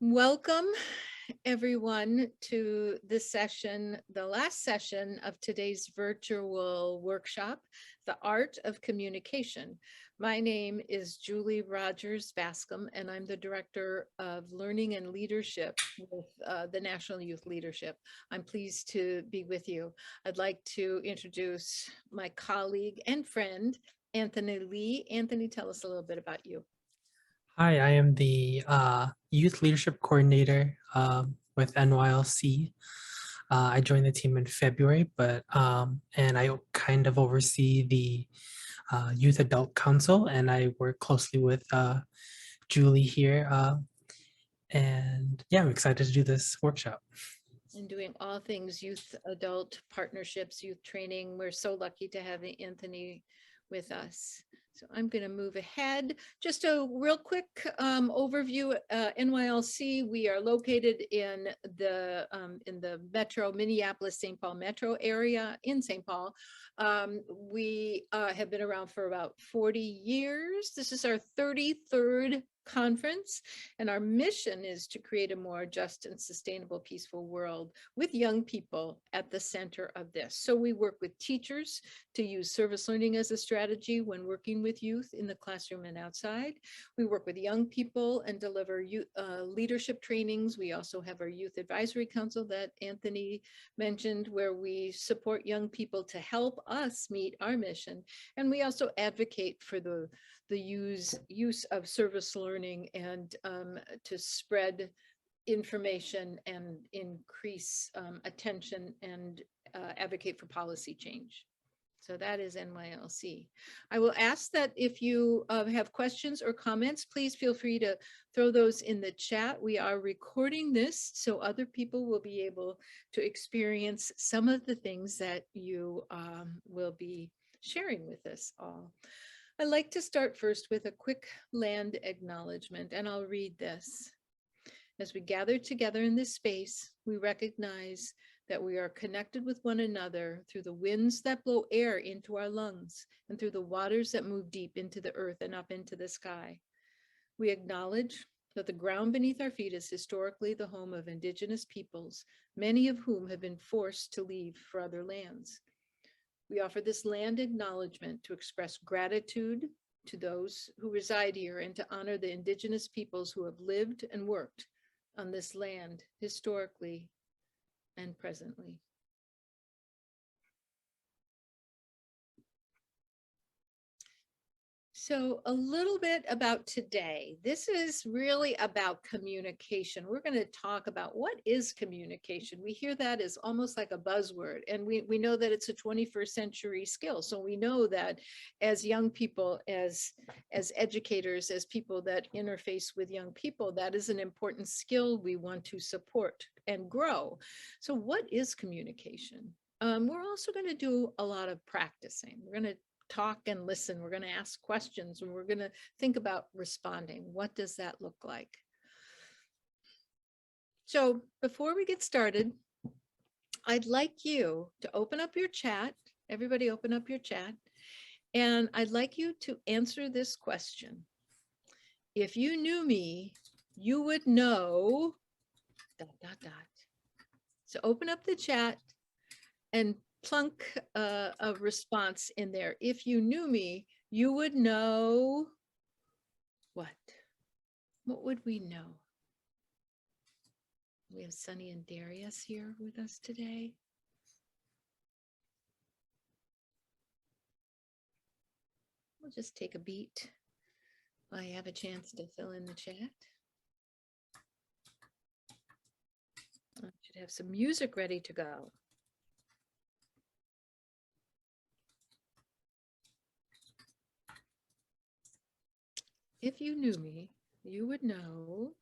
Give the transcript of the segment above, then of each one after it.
Welcome, everyone, to this session, the last session of today's virtual workshop, The Art of Communication. My name is Julie Rogers Bascom, and I'm the Director of Learning and Leadership with the National Youth Leadership. I'm pleased to be with you. I'd like to introduce my colleague and friend, Anthony Lee. Anthony, tell us a little bit about you. Hi, I am the Youth Leadership Coordinator with NYLC. I joined the team in February, and I kind of oversee the Youth Adult Council, and I work closely with Julie here. And yeah, I'm excited to do this workshop. And doing all things youth adult partnerships, youth training. We're so lucky to have Anthony with us. So I'm going to move ahead. Just a real quick overview. NYLC, we are located in the metro Minneapolis-St. Paul metro area in St. Paul. We have been around for about 40 years. This is our 33rd conference, and our mission is to create a more just and sustainable, peaceful world with young people at the center of this. So we work with teachers to use service learning as a strategy when working with youth in the classroom and outside. We work with young people and deliver leadership trainings. We also have our Youth Advisory Council that Anthony mentioned, where we support young people to help us meet our mission. And we also advocate for the use of service learning and to spread information and increase attention and advocate for policy change. So that is NYLC. I will ask that if you have questions or comments, please feel free to throw those in the chat. We are recording this so other people will be able to experience some of the things that you will be sharing with us all. I'd like to start first with a quick land acknowledgement, and I'll read this. As we gather together in this space, we recognize that we are connected with one another through the winds that blow air into our lungs and through the waters that move deep into the earth and up into the sky. We acknowledge that the ground beneath our feet is historically the home of Indigenous peoples, many of whom have been forced to leave for other lands. We offer this land acknowledgement to express gratitude to those who reside here and to honor the Indigenous peoples who have lived and worked on this land historically and presently. So a little bit about today. This is really about communication. We're going to talk about what is communication. We hear that as almost like a buzzword, and we know that it's a 21st century skill. So we know that as young people, as educators, as people that interface with young people, that is an important skill we want to support and grow. So what is communication? We're also going to do a lot of practicing. We're going to talk and listen. We're going to ask questions, and we're going to think about responding. What does that look like? So before we get started, I'd like you to open up your chat. Everybody open up your chat. And I'd like you to answer this question. If you knew me, you would know ... So open up the chat and plunk a response in there. If you knew me, you would know what? What would we know? We have Sunny and Darius here with us today. We'll just take a beat while I have a chance to fill in the chat. I should have some music ready to go. If you knew me, you would know .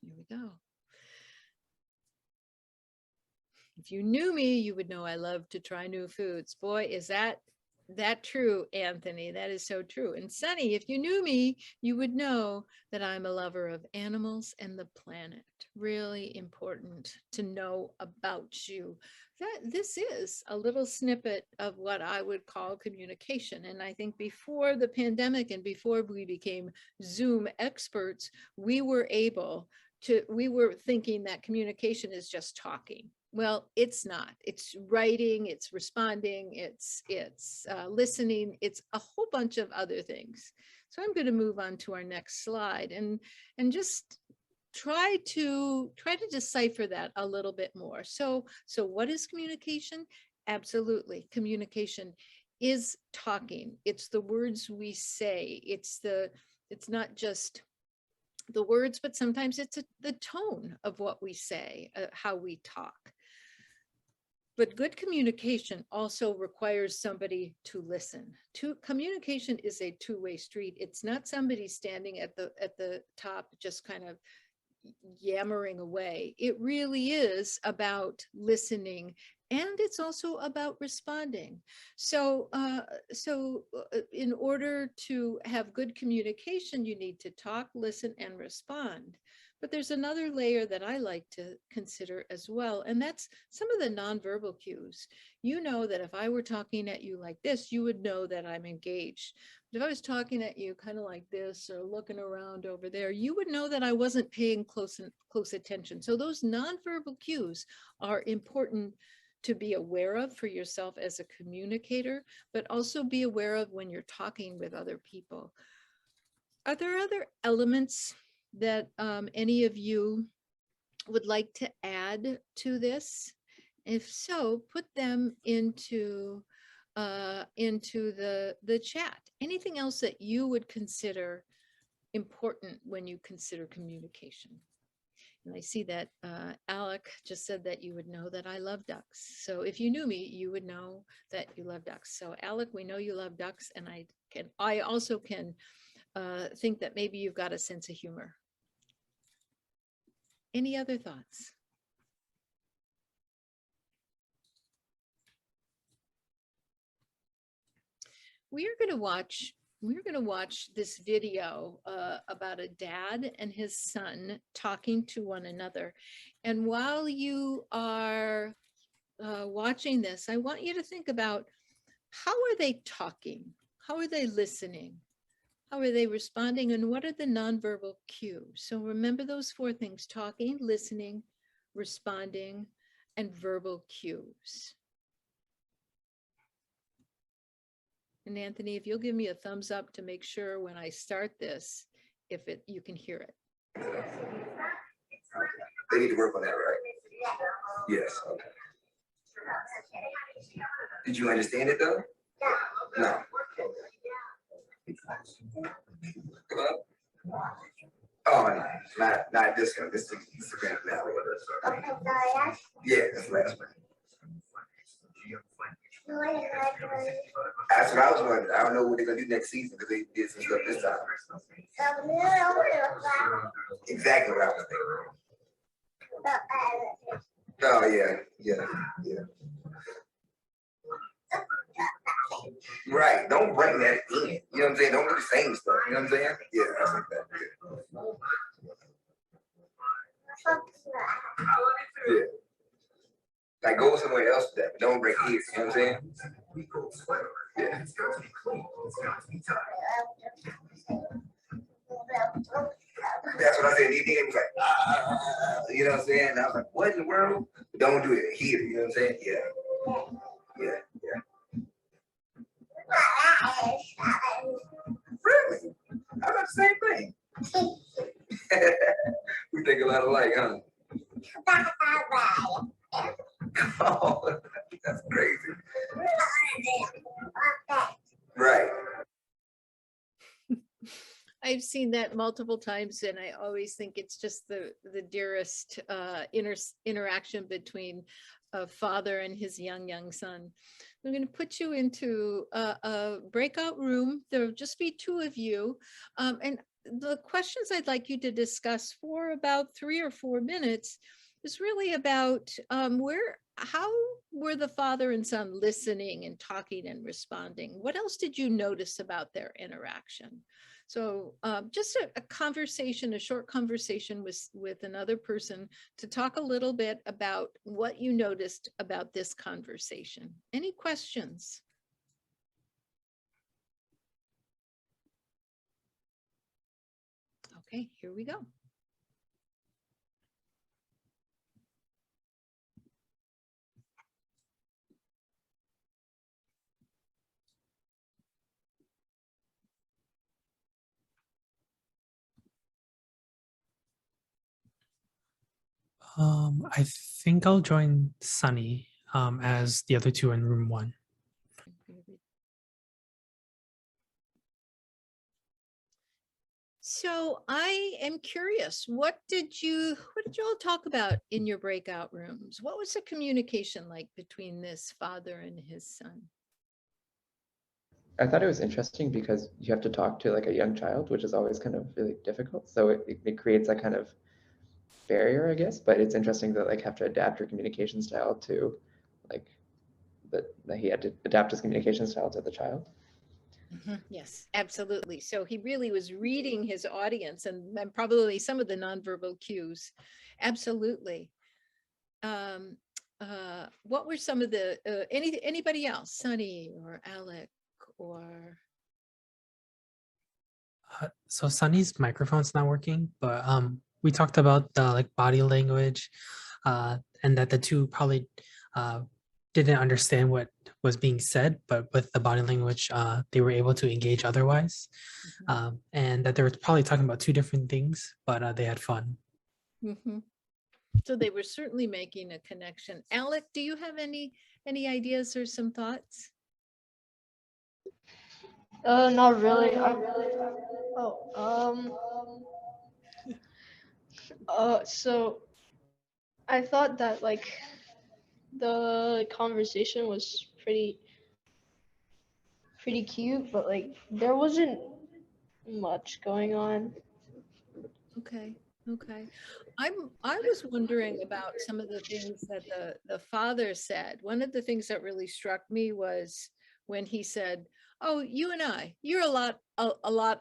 Here we go. If you knew me, you would know I love to try new foods. Boy, is that That true, Anthony. That is so true. And Sunny, if you knew me, you would know that I'm a lover of animals and the planet. Really important to know about you. That this is a little snippet of what I would call communication. And I think before the pandemic and before we became Zoom experts, we were thinking that communication is just talking. Well, it's not. It's writing, it's responding, it's listening, it's a whole bunch of other things. So I'm going to move on to our next slide and just try to decipher that a little bit more. So what is communication? Absolutely. Communication is talking. It's the words we say. It's not just the words, but sometimes it's the tone of what we say, how we talk. But good communication also requires somebody to listen. Communication is a two-way street. It's not somebody standing at the top just kind of yammering away. It really is about listening, and it's also about responding. So in order to have good communication, you need to talk, listen, and respond. But there's another layer that I like to consider as well, and that's some of the nonverbal cues. You know that if I were talking at you like this, you would know that I'm engaged. But if I was talking at you kind of like this or looking around over there, you would know that I wasn't paying close attention. So those nonverbal cues are important to be aware of for yourself as a communicator, but also be aware of when you're talking with other people. Are there other elements that any of you would like to add to this? If so, put them into the chat. Anything else that you would consider important when you consider communication? And I see that Alec just said that you would know that I love ducks. So if you knew me, you would know that you love ducks. So Alec, we know you love ducks, and I also can think that maybe you've got a sense of humor. Any other thoughts? We're going to watch this video about a dad and his son talking to one another. And while you are watching this, I want you to think about, how are they talking? How are they listening? How are they responding? And what are the nonverbal cues? So remember those four things: talking, listening, responding, and verbal cues. And Anthony, if you'll give me a thumbs up to make sure when I start this, you can hear it. They need to work on that, right? Yes. Okay. Did you understand it though? No. Oh, not this one. This is Instagram now. Yeah, that's the last one. That's what I was wondering. I don't know what they're gonna do next season because they did some stuff this time. Exactly what I was thinking. Oh yeah. Right. Don't bring that in. You know what I'm saying? Don't do the same stuff. You know what I'm saying? Yeah, I think that. Yeah. Like go somewhere else with that, but don't break here. You know what I'm saying? Yeah. That's what I said. He was like, you know what I'm saying? And I was like, what in the world? But don't do it here. You know what I'm saying? Yeah. Really? I thought the same thing. We think a lot alike, huh? Oh, that's crazy. Right. I've seen that multiple times, and I always think it's just the dearest interaction between a father and his young son. I'm going to put you into a breakout room. There'll just be two of you, and the questions I'd like you to discuss for about 3 or 4 minutes is really about how were the father and son listening and talking and responding? What else did you notice about their interaction? So just a conversation, a short conversation with another person to talk a little bit about what you noticed about this conversation. Any questions? Okay, here we go. I think I'll join Sunny as the other two in room 1. So I am curious, what did you all talk about in your breakout rooms? What was the communication like between this father and his son? I thought it was interesting because you have to talk to like a young child, which is always kind of really difficult. So it creates that kind of barrier, I guess. But it's interesting to like have to adapt your communication style to like that he had to adapt his communication style to the child. Yes, absolutely. So he really was reading his audience and probably some of the nonverbal cues. Absolutely. What were some of the anybody else, Sunny or Alec or So Sunny's microphone's not working, but we talked about the like body language, and that the two probably didn't understand what was being said, but with the body language, they were able to engage otherwise, and that they were probably talking about two different things, but they had fun. Mhm. So they were certainly making a connection. Alec, do you have any ideas or some thoughts? Not really. So I thought that like the conversation was pretty cute, but like there wasn't much going on. Okay, okay. I was wondering about some of the things that the father said. One of the things that really struck me was when he said, "Oh, you and I, you're a lot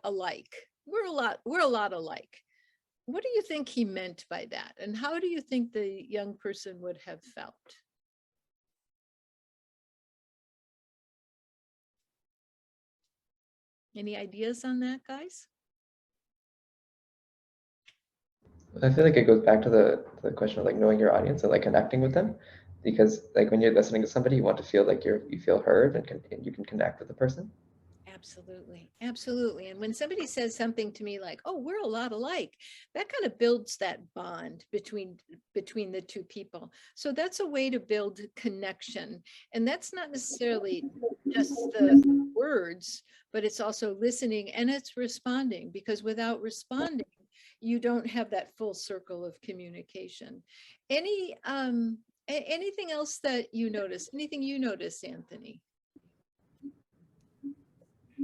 alike. We're a lot alike." What do you think he meant by that? And how do you think the young person would have felt? Any ideas on that, guys? I feel like it goes back to the question of like knowing your audience and like connecting with them, because like when you're listening to somebody, you want to feel like you feel heard and you can connect with the person. Absolutely. Absolutely. And when somebody says something to me like, "Oh, we're a lot alike," that kind of builds that bond between the two people. So that's a way to build connection. And that's not necessarily just the words, but it's also listening and it's responding, because without responding, you don't have that full circle of communication. Anything else that you notice? Anything you notice, Anthony?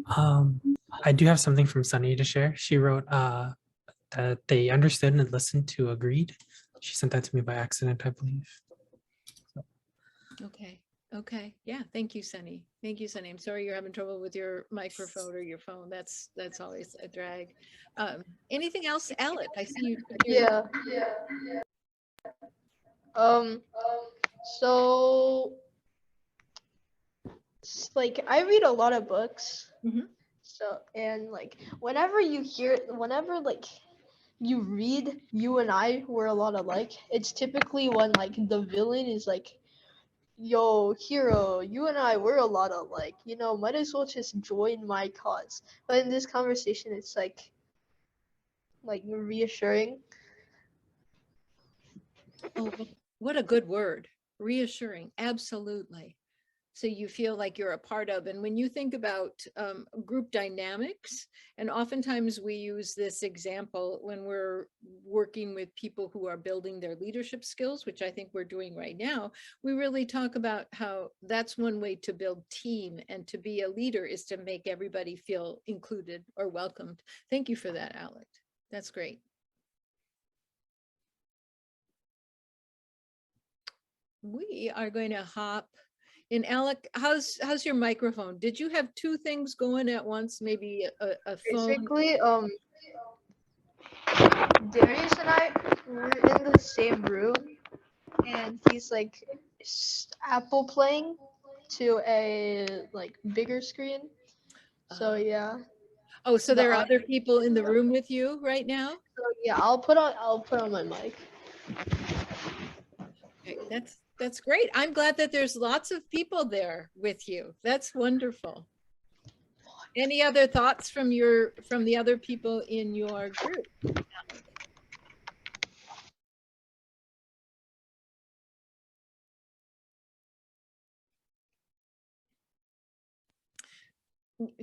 I do have something from Sunny to share. She wrote that they understood and listened to agreed. She sent that to me by accident, I believe. Okay. Okay. Yeah. Thank you, Sunny. Thank you, Sunny. I'm sorry you're having trouble with your microphone or your phone. That's always a drag. Anything else, Alec? I see you. Yeah. Um. So like I read a lot of books. Mhm. So and like whenever like you read "You and I Were a Lot Alike," it's typically when like the villain is like, "Yo, hero, you and I were a lot alike. You know, might as well just join my cause." But in this conversation, it's like reassuring. Oh, what a good word. Reassuring. Absolutely. So you feel like you're a part of. And when you think about group dynamics, and oftentimes we use this example when we're working with people who are building their leadership skills, which I think we're doing right now, we really talk about how that's one way to build team, and to be a leader is to make everybody feel included or welcomed. Thank you for that, Alec. That's great. we are going to hop in. Alec, how's your microphone? Did you have two things going at once? Maybe a phone? Basically, Darius and I were in the same room, and he's like Apple playing to a like bigger screen. So yeah, Oh, so the there are au- other people in the room with you right now? so yeah, I'll put on my mic. Okay, that's great. I'm glad that there's lots of people there with you. That's wonderful. Any other thoughts from the other people in your group?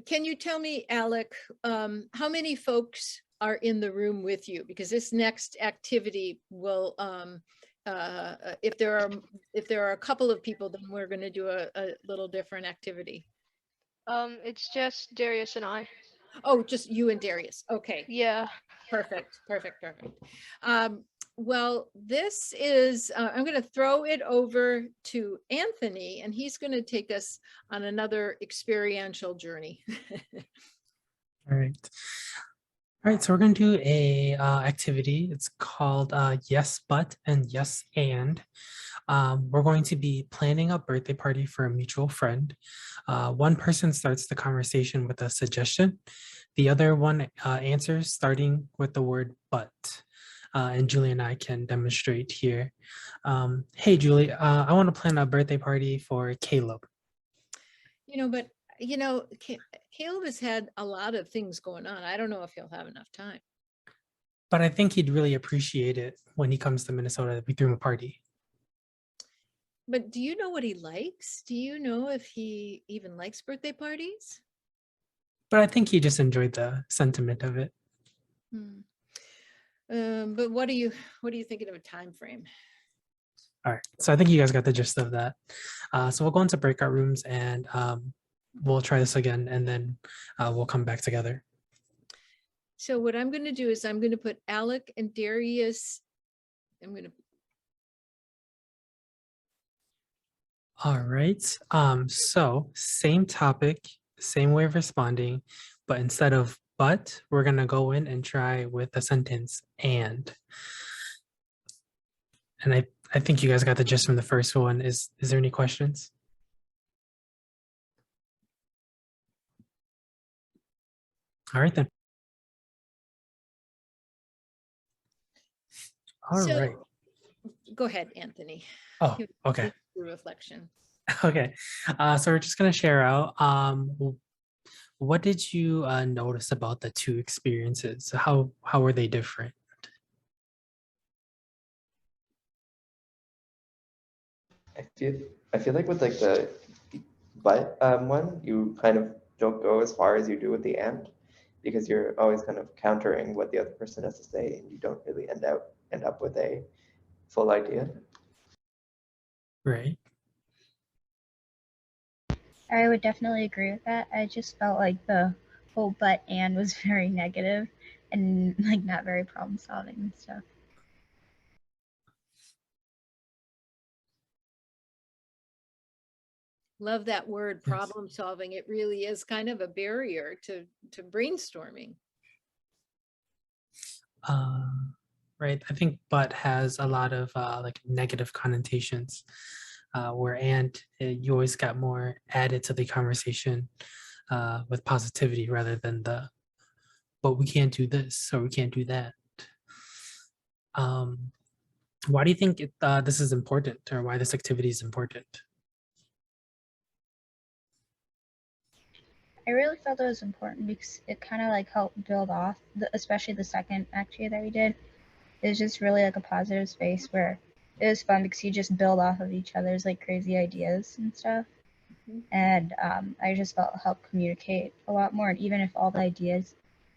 Can you tell me, Alec, how many folks are in the room with you? Because this next activity will, if there are a couple of people, then we're going to do a little different activity. It's just Darius and I. Oh, just you and Darius. Okay. Yeah. Perfect. Well, this is, I'm going to throw it over to Anthony, and he's going to take us on another experiential journey. All right. All right, so we're going to do a activity. It's called Yes But and Yes And. We're going to be planning a birthday party for a mutual friend. One person starts the conversation with a suggestion. The other one answers starting with the word but. And Julie and I can demonstrate here. Hey, Julie, I want to plan a birthday party for Caleb. But Caleb has had a lot of things going on. I don't know if he'll have enough time. But I think he'd really appreciate it when he comes to Minnesota that we threw him a party. But do you know what he likes? Do you know if he even likes birthday parties? But I think he just enjoyed the sentiment of it. But what are you thinking of a time frame? All right, so I think you guys got the gist of that. So we'll go into breakout rooms and we'll try this again, and then we'll come back together. So what I'm going to do is I'm going to put Alec and Darius. All right, so same topic, same way of responding, but instead of but, we're gonna go in and try with the sentence and. And I think you guys got the gist from the first one. Is there any questions? All right then. All right. Go ahead, Anthony. Oh, okay. Reflection. Okay. So we're just gonna share out. What did you notice about the two experiences? How were they different? I feel like with like the but one, you kind of don't go as far as you do with the and, because you're always kind of countering what the other person has to say, and you don't really end up with a full idea. Right. I would definitely agree with that. I just felt like the whole but and was very negative and like not very problem solving and stuff. Love that word, Yes. problem solving. It really is kind of a barrier to brainstorming. Right. I think but has a lot of like negative connotations, where and you always got more added to the conversation with positivity rather than but we can't do this or we can't do that. Why do you think this is important, or why this activity is important? I really felt it was important because it kind of like helped build off, especially the second activity that we did. It was just really like a positive space where it was fun because you just build off of each other's like crazy ideas and stuff. And I just felt it helped communicate a lot more. And even if all the ideas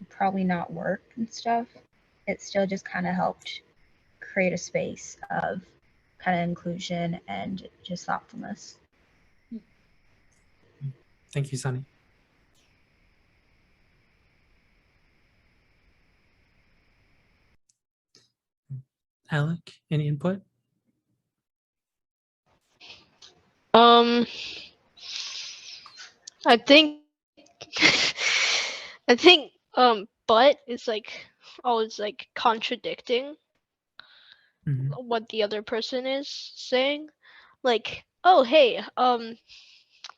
probably not work and stuff, it still just kind of helped create a space of kind of inclusion and just thoughtfulness. Thank you, Sunny. Alec, any input? Um, I think I think but is like always like contradicting Mhm. what the other person is saying. Like, oh hey,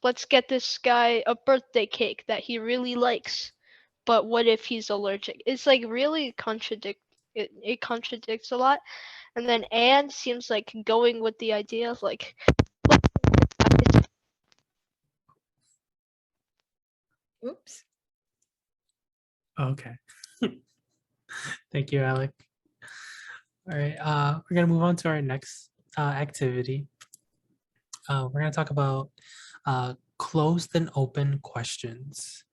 let's get this guy a birthday cake that he really likes. But what if he's allergic? It's like really it contradicts a lot. And then and seems like going with the idea of like Oops. Okay. Thank you, Alec. All right, we're gonna move on to our next activity. We're gonna talk about closed and open questions.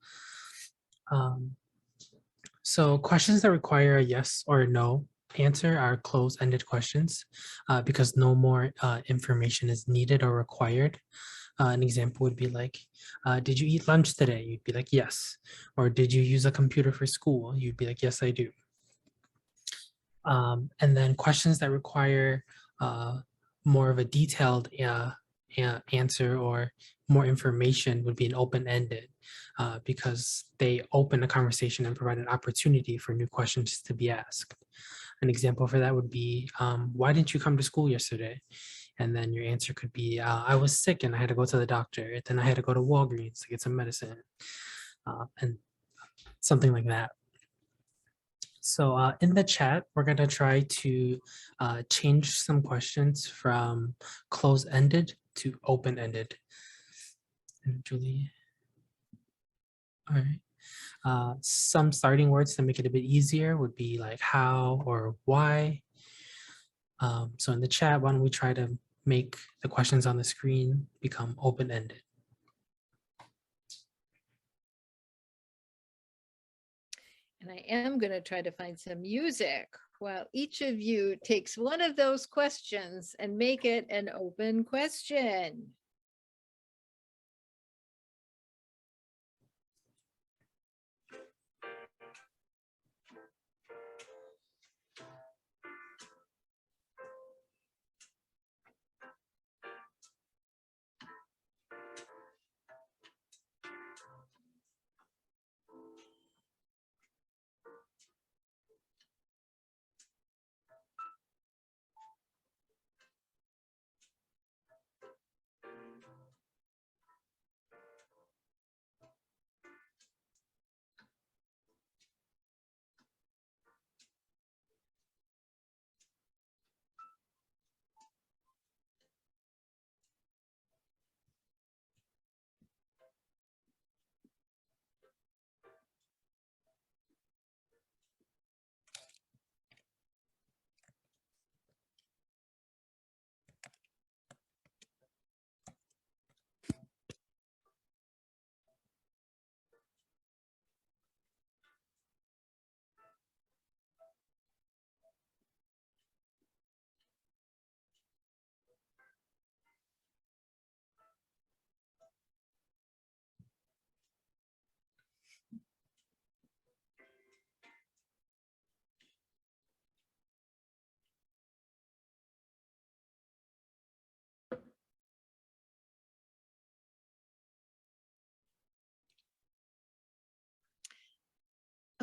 Um, so questions that require a yes or no answer are closed-ended questions because no more information is needed or required. An example would be like, did you eat lunch today? You'd be like, yes. Or did you use a computer for school? You'd be like, yes, I do. And then questions that require more of a detailed answer or more information would be an open-ended because they open a conversation and provide an opportunity for new questions to be asked. An example for that would be, why didn't you come to school yesterday? And then your answer could be, I was sick and I had to go to the doctor. Then I had to go to Walgreens to get some medicine and something like that. So in the chat, we're going to try to change some questions from close-ended to open-ended. And Julie, all right. Some starting words to make it a bit easier would be like how or why. So in the chat, why don't we try to make the questions on the screen become open-ended? And I am going to try to find some music while each of you takes one of those questions and make it an open question.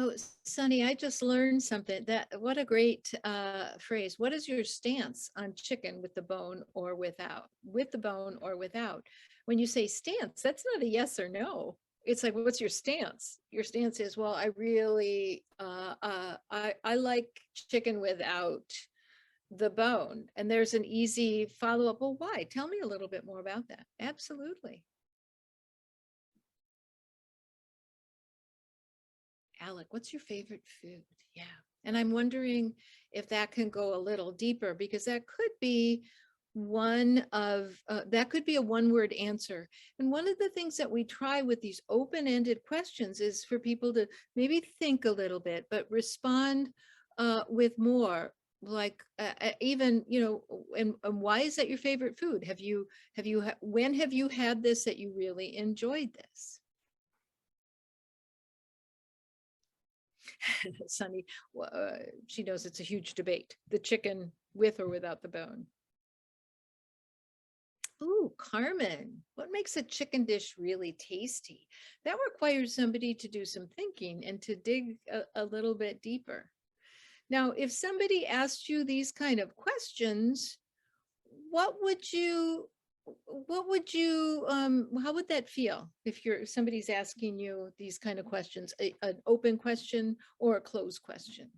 Oh, Sunny, I just learned something that what a great phrase. What is your stance on chicken with the bone or without? With the bone or without? When you say stance, that's not a yes or no. It's like, what's your stance? Your stance is, well, I really, I like chicken without the bone. And there's an easy follow-up. Well, why? Tell me a little bit more about that. Absolutely. Alec, what's your favorite food? Yeah. And I'm wondering if that can go a little deeper because that could be that could be a one-word answer. And one of the things that we try with these open-ended questions is for people to maybe think a little bit, but respond with more. Like even, you know, and why is that your favorite food? When have you had this that you really enjoyed this? Sunny, she knows it's a huge debate, the chicken with or without the bone. Ooh, Carmen, what makes a chicken dish really tasty? That requires somebody to do some thinking and to dig a little bit deeper. Now, if somebody asked you these kind of questions, what would you, how would that feel if somebody's asking you these kind of questions, an open question or a closed question?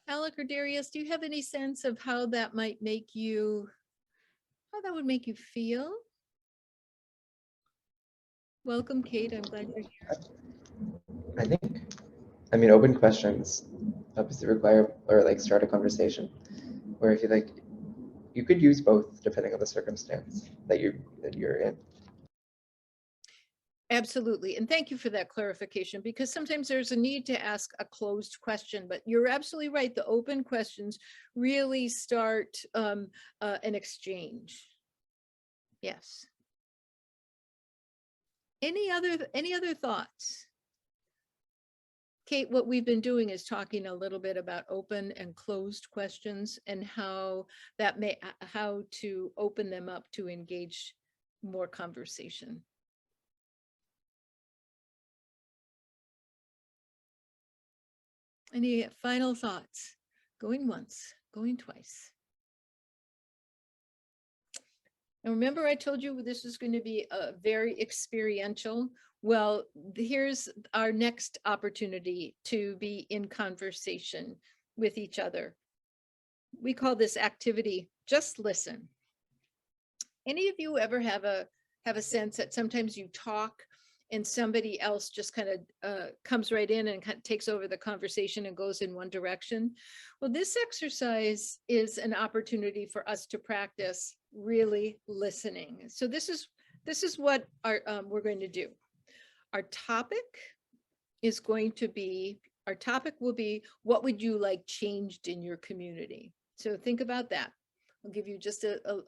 Alec or Darius, do you have any sense of how that might make you, how that would make you feel? Welcome, Kate. I'm glad you're here. I think, I mean, open questions obviously require or like start a conversation where if you like, you could use both depending on the circumstance that you're in. Absolutely. And thank you for that clarification, because sometimes there's a need to ask a closed question, but you're absolutely right. The open questions really start an exchange. Yes. Any other thoughts? Kate, what we've been doing is talking a little bit about open and closed questions and how to open them up to engage more conversation. Any final thoughts? Going once, going twice. And remember, I told you this is going to be a very experiential. Well, here's our next opportunity to be in conversation with each other. We call this activity Just Listen. Any of you ever have a sense that sometimes you talk and somebody else just kind of comes right in and kind of takes over the conversation and goes in one direction? Well, this exercise is an opportunity for us to practice really listening. So this is what we're going to do. Our topic will be, what would you like changed in your community? So think about that. I'll give you just a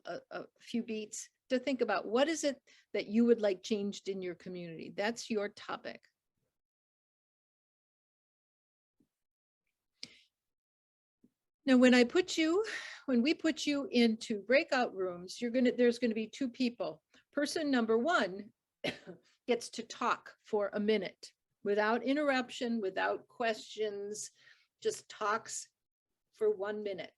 few beats to think about, what is it that you would like changed in your community? That's your topic. Now, when we put you into breakout rooms, there's going to be two people. Person number one gets to talk for a minute without interruption, without questions, just talks for 1 minute.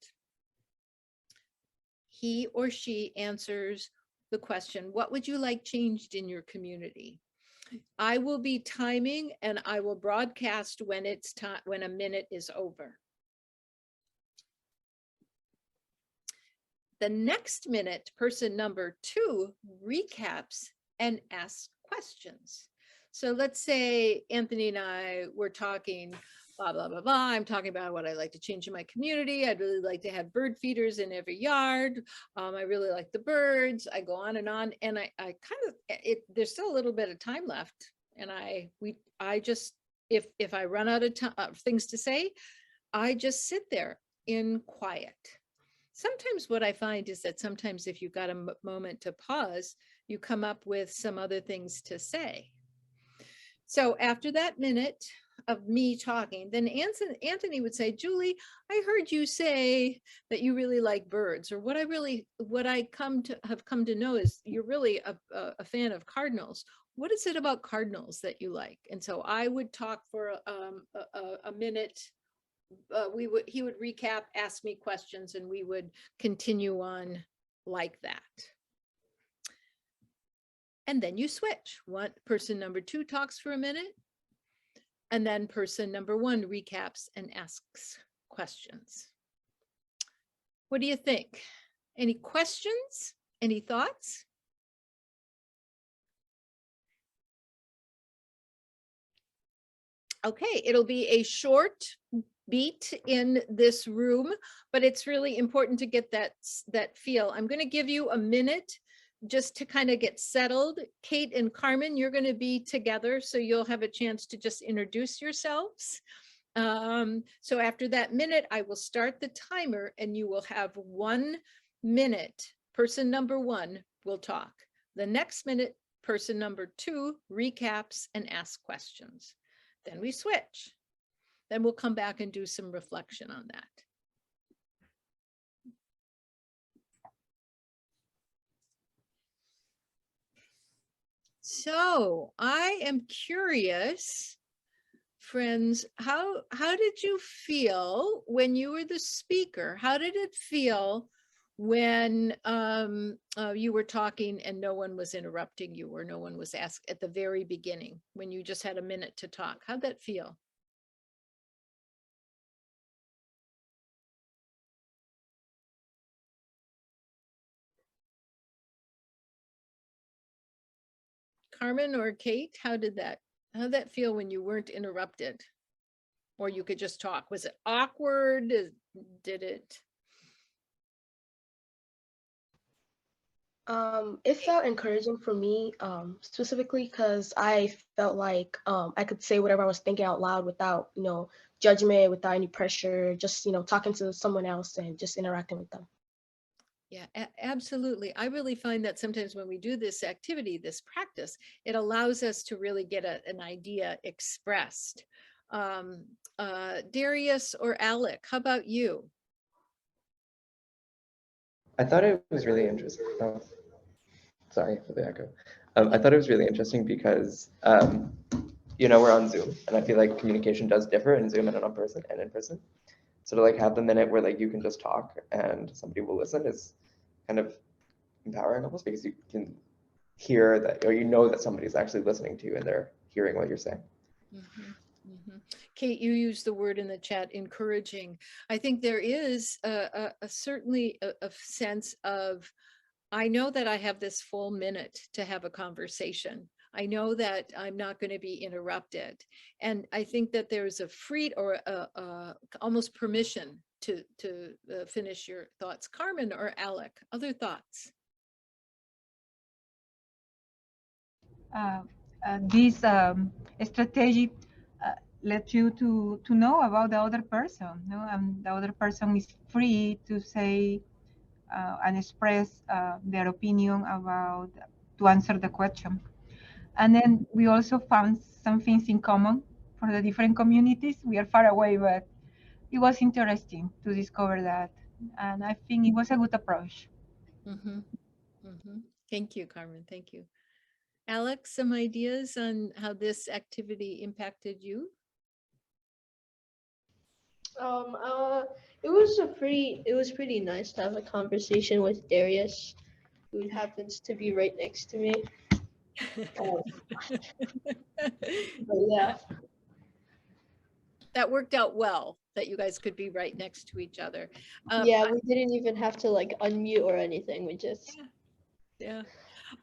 He or she answers the question, what would you like changed in your community? I will be timing and I will broadcast when it's time, when a minute is over. The next minute, person number two recaps and asks questions. So let's say Anthony and I were talking blah, blah, blah, blah. I'm talking about what I like to change in my community. I'd really like to have bird feeders in every yard. I really like the birds. I go on, and I kind of, there's still a little bit of time left. And I just, if I run out of things to say, I just sit there in quiet. Sometimes what I find is that sometimes if you've got a moment to pause, you come up with some other things to say. So after that minute of me talking, then Anthony would say, Julie, I heard you say that you really like birds, or what I have come to know is you're really a fan of cardinals. What is it about cardinals that you like? And so I would talk for a minute. He would recap, ask me questions, and we would continue on like that. And then you switch. Person number two talks for a minute, and then person number one recaps and asks questions. What do you think? Any questions? Any thoughts? Okay, it'll be a short beat in this room, but it's really important to get that feel. I'm going to give you a minute just to kind of get settled. Kate and Carmen, you're going to be together, so you'll have a chance to just introduce yourselves. So after that minute, I will start the timer and you will have 1 minute. Person number one will talk. The next minute, person number 2 recaps and asks questions. Then we switch. Then we'll come back and do some reflection on that. So I am curious, friends, how did you feel when you were the speaker? How did it feel when you were talking and no one was interrupting you, or no one was asked at the very beginning, when you just had a minute to talk? How'd that feel? Carmen or Kate, how'd that feel when you weren't interrupted? Or you could just talk? Was it awkward? Did it? It felt encouraging for me, specifically because I felt like I could say whatever I was thinking out loud without, judgment, without any pressure, just, talking to someone else and just interacting with them. Yeah, absolutely. I really find that sometimes when we do this activity, this practice, it allows us to really get an idea expressed. Darius or Alec, how about you? I thought it was really interesting. Oh, sorry for the echo. I thought it was really interesting because, we're on Zoom, and I feel like communication does differ in Zoom and in person and in person. So to have the minute where you can just talk and somebody will listen is kind of empowering almost, because you can hear that, or that somebody's actually listening to you and they're hearing what you're saying. Mm-hmm, mm-hmm. Kate, you used the word in the chat, encouraging. I think there is certainly a sense of, I know that I have this full minute to have a conversation. I know that I'm not going to be interrupted. And I think that there's a free or almost permission to finish your thoughts. Carmen or Alec, other thoughts? This strategy lets you to know about the other person, and the other person is free to say and express their opinion to answer the question. And then we also found some things in common for the different communities. We are far away, but it was interesting to discover that. And I think it was a good approach. Mm-hmm. Mm-hmm. Thank you, Carmen. Thank you. Alex, some ideas on how this activity impacted you? It was pretty nice to have a conversation with Darius, who happens to be right next to me. But yeah. That worked out well, that you guys could be right next to each other. Yeah, we didn't even have to unmute or anything. We just Yeah.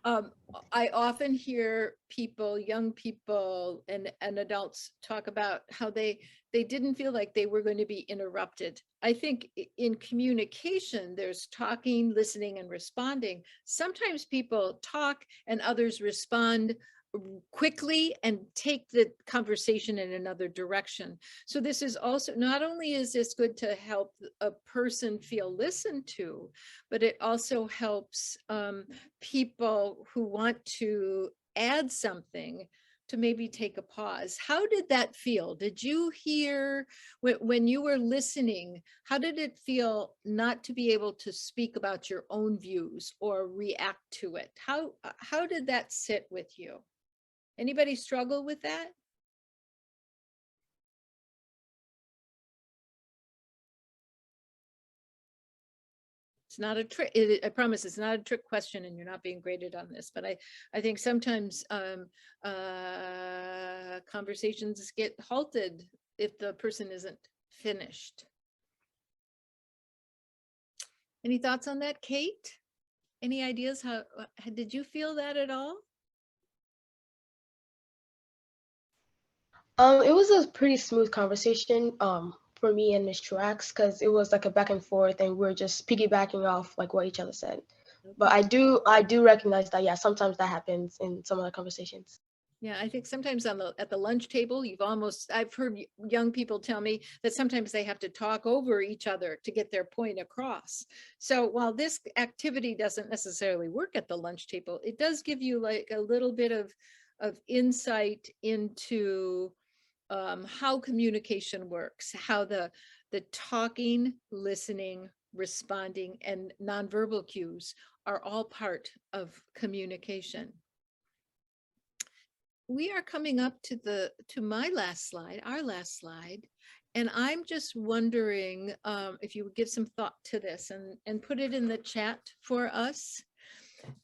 I often hear people, young people and adults talk about how they didn't feel like they were going to be interrupted. I think in communication, there's talking, listening, and responding. Sometimes people talk and others respond quickly and take the conversation in another direction. So this is also, not only is this good to help a person feel listened to, but it also helps people who want to add something to maybe take a pause. How did that feel? Did you hear, when you were listening, how did it feel not to be able to speak about your own views or react to it? How did that sit with you? Anybody struggle with that? It's not a trick. I promise it's not a trick question, and you're not being graded on this, but I think sometimes conversations get halted if the person isn't finished. Any thoughts on that, Kate? Any ideas? How did you feel that at all? It was a pretty smooth conversation for me and Miss Truax, because it was like a back and forth and we're just piggybacking off what each other said. But I do recognize that, yeah, sometimes that happens in some of the conversations. Yeah, I think sometimes at the lunch table, I've heard young people tell me that sometimes they have to talk over each other to get their point across. So while this activity doesn't necessarily work at the lunch table, it does give you like a little bit of insight into how communication works, how the talking, listening, responding, and nonverbal cues are all part of communication. We are coming up to my last slide, our last slide. And I'm just wondering if you would give some thought to this and put it in the chat for us.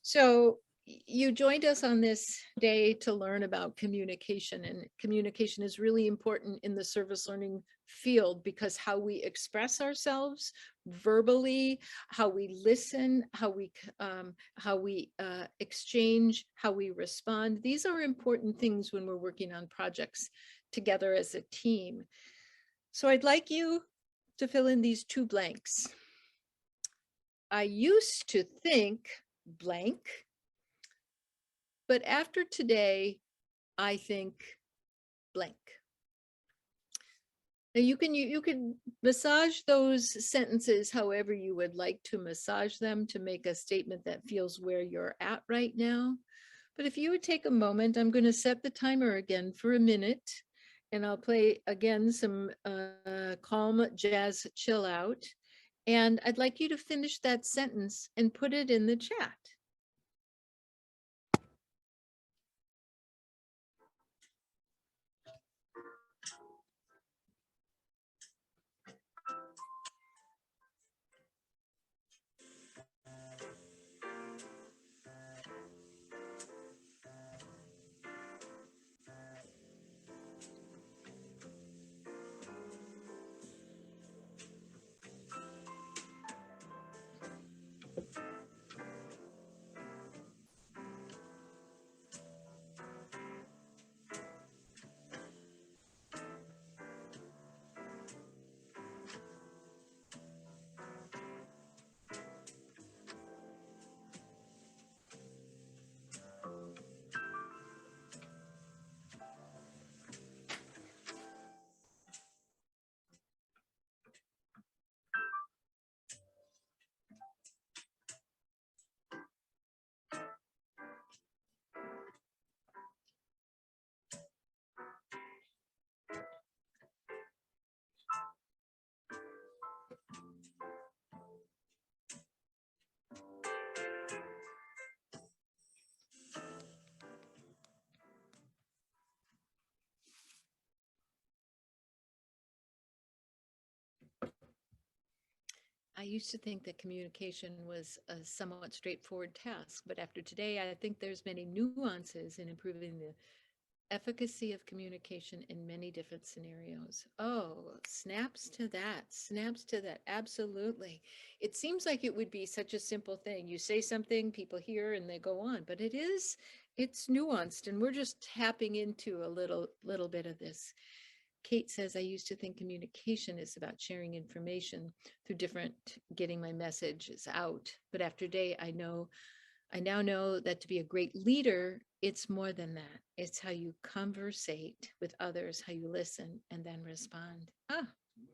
So you joined us on this day to learn about communication, and communication is really important in the service learning field because how we express ourselves verbally, how we listen, how we exchange, how we respond. These are important things when we're working on projects together as a team. So I'd like you to fill in these two blanks. I used to think blank, but after today, I think blank. Now you can massage those sentences however you would like to massage them to make a statement that feels where you're at right now. But if you would take a moment, I'm going to set the timer again for a minute, and I'll play again some calm jazz chill out. And I'd like you to finish that sentence and put it in the chat. I used to think that communication was a somewhat straightforward task, but after today, I think there's many nuances in improving the efficacy of communication in many different scenarios. Oh, snaps to that, snaps to that. Absolutely. It seems like it would be such a simple thing. You say something, people hear and they go on, but it's nuanced, and we're just tapping into a little bit of this. Kate says, I used to think communication is about sharing information through getting my messages out. But after today, I now know that to be a great leader, it's more than that. It's how you conversate with others, how you listen and then respond. Ah,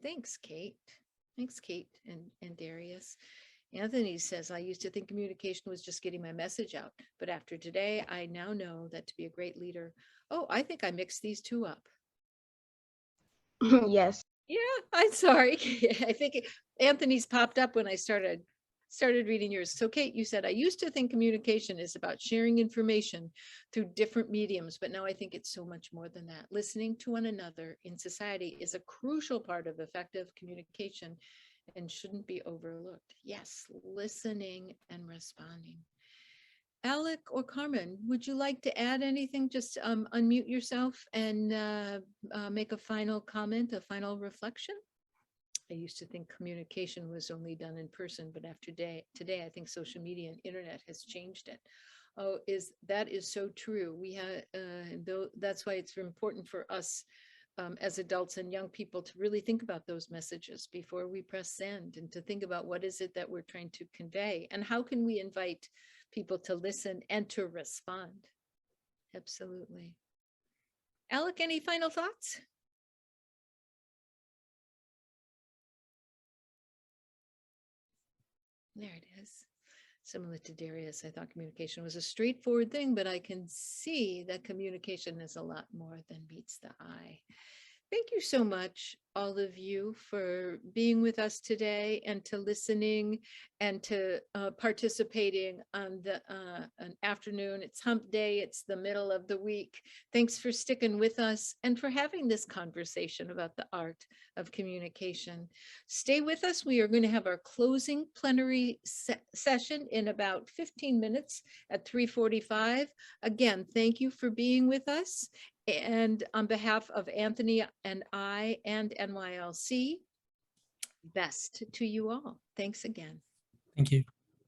thanks, Kate. Thanks, Kate and Darius. Anthony says, I used to think communication was just getting my message out. But after today, I now know that to be a great leader. Oh, I think I mixed these two up. Yes. Yeah, I'm sorry. I think Anthony's popped up when I started reading yours. So Kate, you said, I used to think communication is about sharing information through different mediums, but now I think it's so much more than that. Listening to one another in society is a crucial part of effective communication and shouldn't be overlooked. Yes, listening and responding. Alec or Carmen, would you like to add anything? Just unmute yourself and make a final comment, a final reflection. I used to think communication was only done in person, but after today, I think social media and internet has changed it. Oh, that is so true. We have, that's why it's important for us as adults and young people to really think about those messages before we press send, and to think about what is it that we're trying to convey and how can we invite people to listen and to respond. Absolutely. Alec, any final thoughts? There it is. Similar to Darius, I thought communication was a straightforward thing, but I can see that communication is a lot more than meets the eye. Thank you so much, all of you, for being with us today and to listening and to participating on the an afternoon. It's hump day. It's the middle of the week. Thanks for sticking with us and for having this conversation about the art of communication. Stay with us. We are going to have our closing plenary session in about 15 minutes at 3:45. Again, thank you for being with us. And on behalf of Anthony and I and NYLC, best to you all. Thanks again. Thank you.